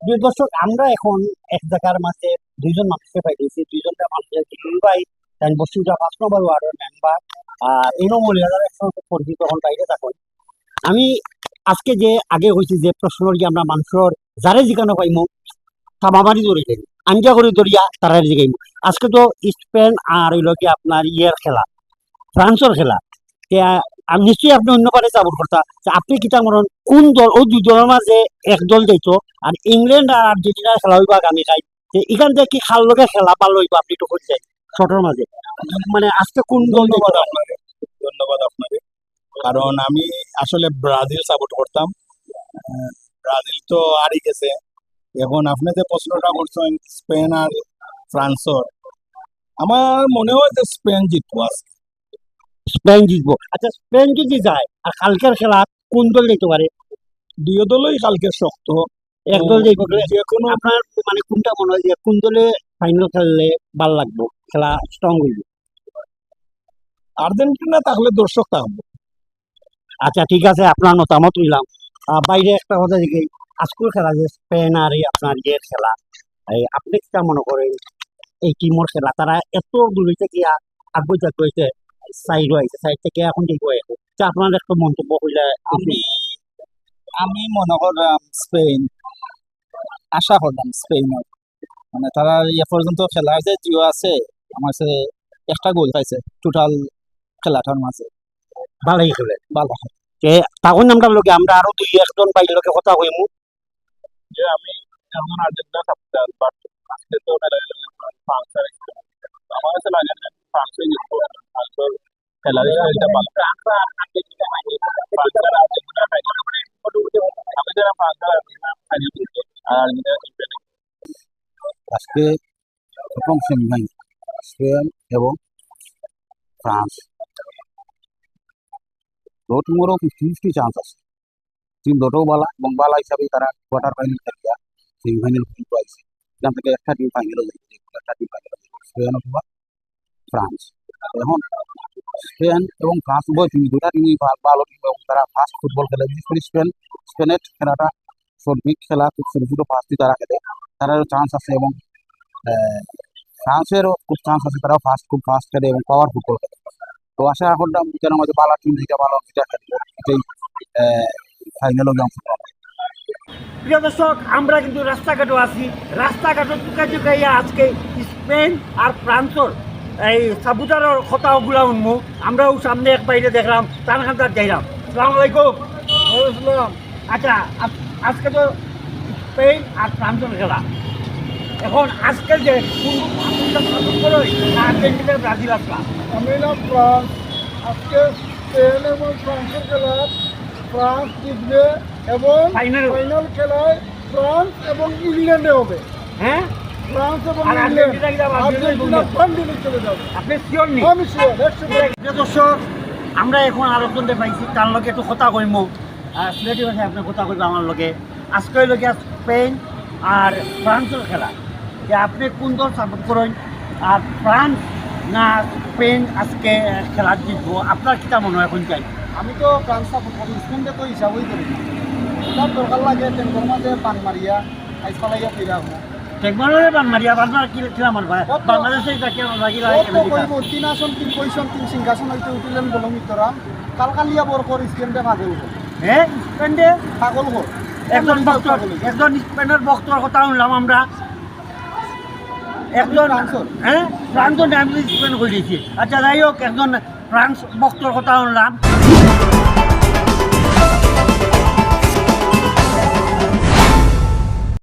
দুই দর্শক আমরা এখন এক জায়গার মাঝে দুইজন মানুষকে পাইতেছি। দুইজনটা মানুষের দুই ভাই তাই বস্তুটা 5 নম্বর ওয়ার্ডের মেম্বার আর এই মহিলারা একসঙ্গে পরিচিত হন বাইরে থাকুন। আমি আজকে যে আগে হয়েছি যে প্রশ্ন কি আমরা মানুষের যারে জিজ্ঞানো পাইমু সামাবারি ধরে যাই আঞ্জা করে ধরিয়া তারা জিগাইমু। আজকে তো স্পেন আর হইল কি আপনার ইয়ের খেলা, ফ্রান্সের খেলা। আমি নিশ্চয়ই আপনি অন্য পারে চাবর করতা যে আপনি কিতা মরণ কোন দল ও দুই দলের মাঝে এক দল যাইতো আর ইংল্যান্ড আর আর্জেন্টিনার খেলা হইবা আগামী খাই এখান থেকে কি খাল লোকে খেলা পারলো হইবা আপনি একটু করছেন ছোটর মাঝে মানে আজকে কোন দল যাইতো? ধন্যবাদ আপনাকে, ধন্যবাদ আপনাকে। কারণ আমি আসলে ব্রাজিল সাপোর্ট করতাম। ব্রাজিল তো হারিয়ে গেছে। এখন আপনি যে প্রশ্নটা করছেন স্পেন আর ফ্রান্সর, আমার মনে হয় যে স্পেন জিতবো আজকে। স্পেন জিতবো। আচ্ছা স্পেন যদি যায় আর কালকের খেলা কোন দল যেতে পারে? দুই দলই কালকে শক্ত। এক দল যাইবো। যে কোনো আপনার মানে কোনটা মনে হয় যে কোন দলে ফাইনাল খেললে ভাল লাগবো, খেলা স্ট্রং হইব? আর্জেন্টিনা থাকলে দর্শক থাকবো। আচ্ছা ঠিক আছে, আপনার মতামত নিলাম। বাইরে একটা কথা দেখি আজকের খেলা যে স্পেন আর এই আপনার ইয়ের খেলা, আপনি কিটা মনে করেন এই টিমর খেলা তারা এত দূরে থেকে আগুই থাকতে হয়েছে, সাইড হয়েছে সাইড থেকে এখন ঠিক হয়ে তা আপনার একটা মন্তব্য হইলে আমি আমি মনে করলাম স্পেন, আশা করলাম স্পেন মানে তারা ইয়ে পর্যন্ত খেলার যে জিও আছে আমার কাছে একটা গোল খাইছে টোটাল খেলাটার মাঝে। ভালোই খেলে। ভালো। তখন আমরা লোকে আমরা আরো দুই একজন বাইরে লোকে কথা হইমু। যে আমি যেমন আর্জেন্টিনা সাপোর্টার বাট আজকে তো ফ্রান্স আর আমার কাছে লাগে না ফ্রান্সই জিতবো। ফ্রান্সের খেলার স্টাইলটা ভালো। ফ্রান্স আর আর্জেন্টিনা ফাইনাল আমি যারা ফ্রান্স আর আর্জেন্টিনা ফাইনাল জিতবো আর আর্জেন্টিনা জিতবে না। আজকে প্রথম সেমিফাইনাল স্পেন এবং ফ্রান্স দুটিমেরও 50-50 চান্স আছে। টিম দুটোও বালা এবং বালা হিসাবে তারা কোয়ার্টার ফাইনাল খেলিয়া সেমিফাইনাল পর্যন্ত আছে। এখান থেকে একটা টিম ফাইনালে যাবে, একটা টিম ফাইনালে যাবে, স্পেন অথবা ফ্রান্স। এখন স্পেন এবং ফ্রান্স উভয় টিম দুটা টিমই ভালো টিম এবং তারা ফাস্ট ফুটবল খেলে। বিশেষ করে স্পেনের খেলাটা সর্বিক খেলা, খুব ছোটো ছোটো ফাস্টই তারা খেলে, তারারও চান্স আছে এবং ফ্রান্সেরও খুব চান্স আছে, তারাও খুব ফাস্ট খেলে এবং পাওয়ার ফুটবল খেলে। তো আশা করলাম যেন আমাদের বালা টিম যেটা ভালো সেটা খেলবে, এটাই ফাইনাল অংশগ্রহণ। প্রিয় দর্শক আমরা কিন্তু রাস্তাঘাটও আছি, রাস্তাঘাটও টুকা টুকাইয়া আজকে স্পেন আর ফ্রান্সর এই সাবুতারের কথাগুলা উনমু। আমরাও সামনে এক বাইরে দেখলাম তার খান যাইলাম। সালাম আলাইকুম। আচ্ছা আজকে তো স্পেন আর ফ্রান্সের খেলা। এখন আজকে যে আর্জেন্টিনা ব্রাজিল আসলা আমি নাম ফ্রান্স। আজকে স্পেন এবং ফ্রান্সের খেলায় ফ্রান্স জিতবে এবং Final. ফাইনাল খেলায় ফ্রান্স এবং ইংল্যান্ডে হবে। হ্যাঁ ফ্রান্স এবং আর ইংল্যান্ড, আর্জেন্টিনা কি আবার আর্জেন্টিনা ফাইনালে চলে যাবে। আপনি শিওর নি? আমি শিওর 100%। প্রিয় দর্শক আমরা এখন আলোচনতে পাইছি তার লগে একটু কথা কইমু। সিলেটি ভাষায় আপনার কথা কইব আমার লগে। আজকে লগে স্পেন আর ফ্রান্সের খেলা, যে আপনি কোন দল সাপোর্ট করেন আর ফ্রান্স না স্পেন আজকে খেলা জিতবো, আপনার কিতা মনে হয় এখন চাই? আমি তো ফ্রান্স সাপোর্ট করি, স্পেনকে তো হিসাবই করি না। তার দরকার লাগে টেঙ্গর মাঝে পান মারিয়া আইস পালাইয়া ফিরা হবো। টেকনোলজি বানমারিয়া বানমার কিলা মারবা বাংলাদেশে লাগিলা কইব 3 আসন 3 পজিশন 3 সিংহাসন হইতে উঠিলেন বলো মিত্তরাম কালকালিয়া বরকর স্পেনটা পাগল হবো। হ্যাঁ স্পেন্ডে পাগল হবো একজন বক্তর একজন স্পেনের বক্তর কথা শুনলাম আমরা। একজন হ্যাঁ ফ্রান্সের নাম স্পেন করে দিয়েছি। আচ্ছা যাই হোক একজন ফ্রান্স বক্তর কথা শুনলাম।